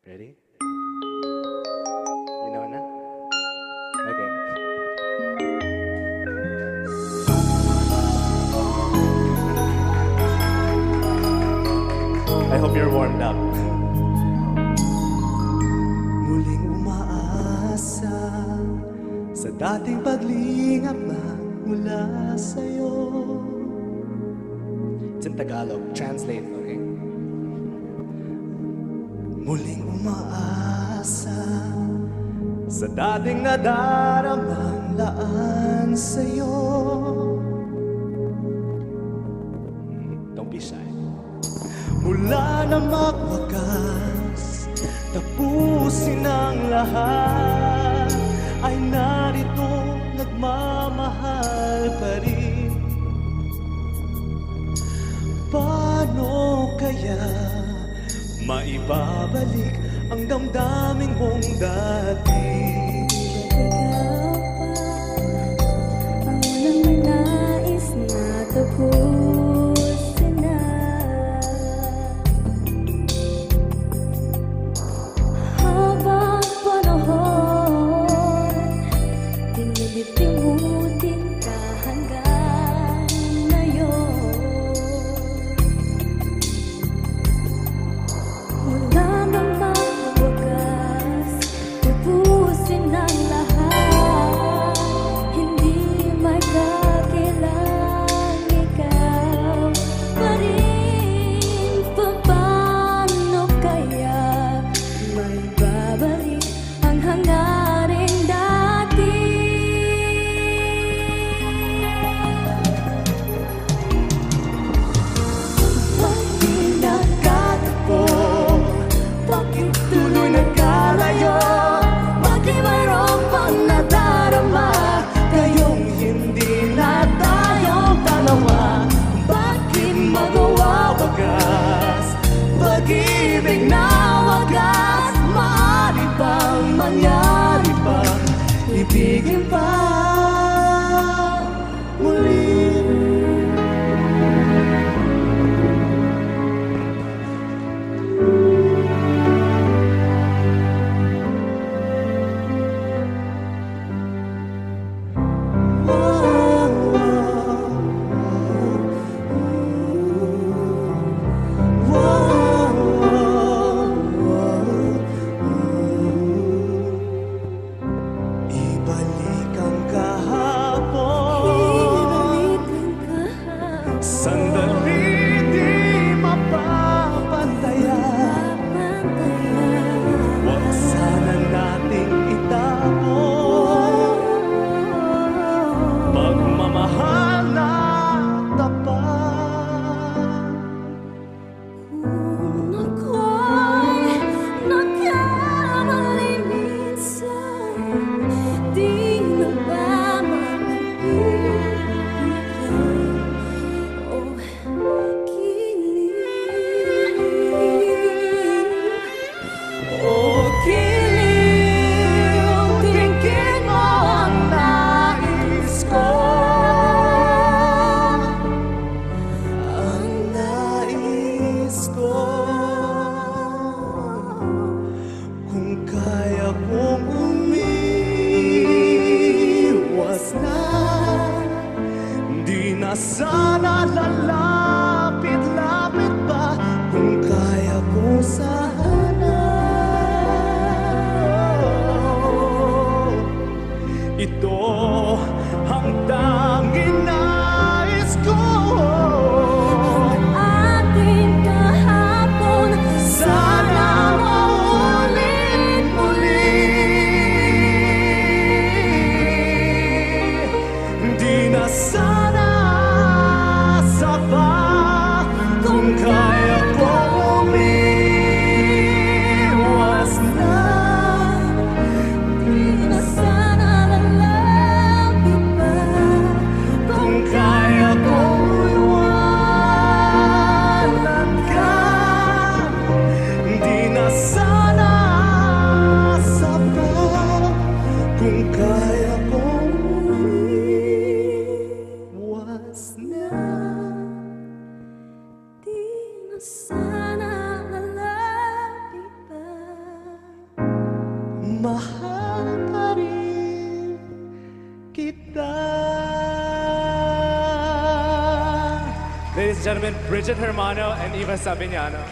Ready? You know na? Okay. I hope you're warmed up. Muling umaasa sa dating paglingap na mula sa'yo. It's in Tagalog. Translate, okay? Muling umaasa sa dating nadaramang laan sa'yo. Don't be shy. Mula na magwakas, tapusin ang lahat, ay narito nagmamahal pa rin. Paano kaya maibabalik ang damdaming mong dati? Ikaw pa ang unang nais na tapusin na. Habang panahon, tinilip-limutin ka hanggang ngayon. Mula nang magwakas, tubusin ang lahat. Hindi magkakilang ikaw pa rin. Paano kaya maibabalik ang hangaring dati? Bakit nagkatagpo? Bakit tuloy nagkalayo? Bakit mayroon pang nadarama kayong hindi na tayong dalawa? Bakit magawa wagas? Pag-ibig na wagas? Maaari bang mangyari pa? Ibigin pa muli. Ibalik ang mahal pa rin kita. Ladies and gentlemen, Bridget Hermano and Eva Sabiñano.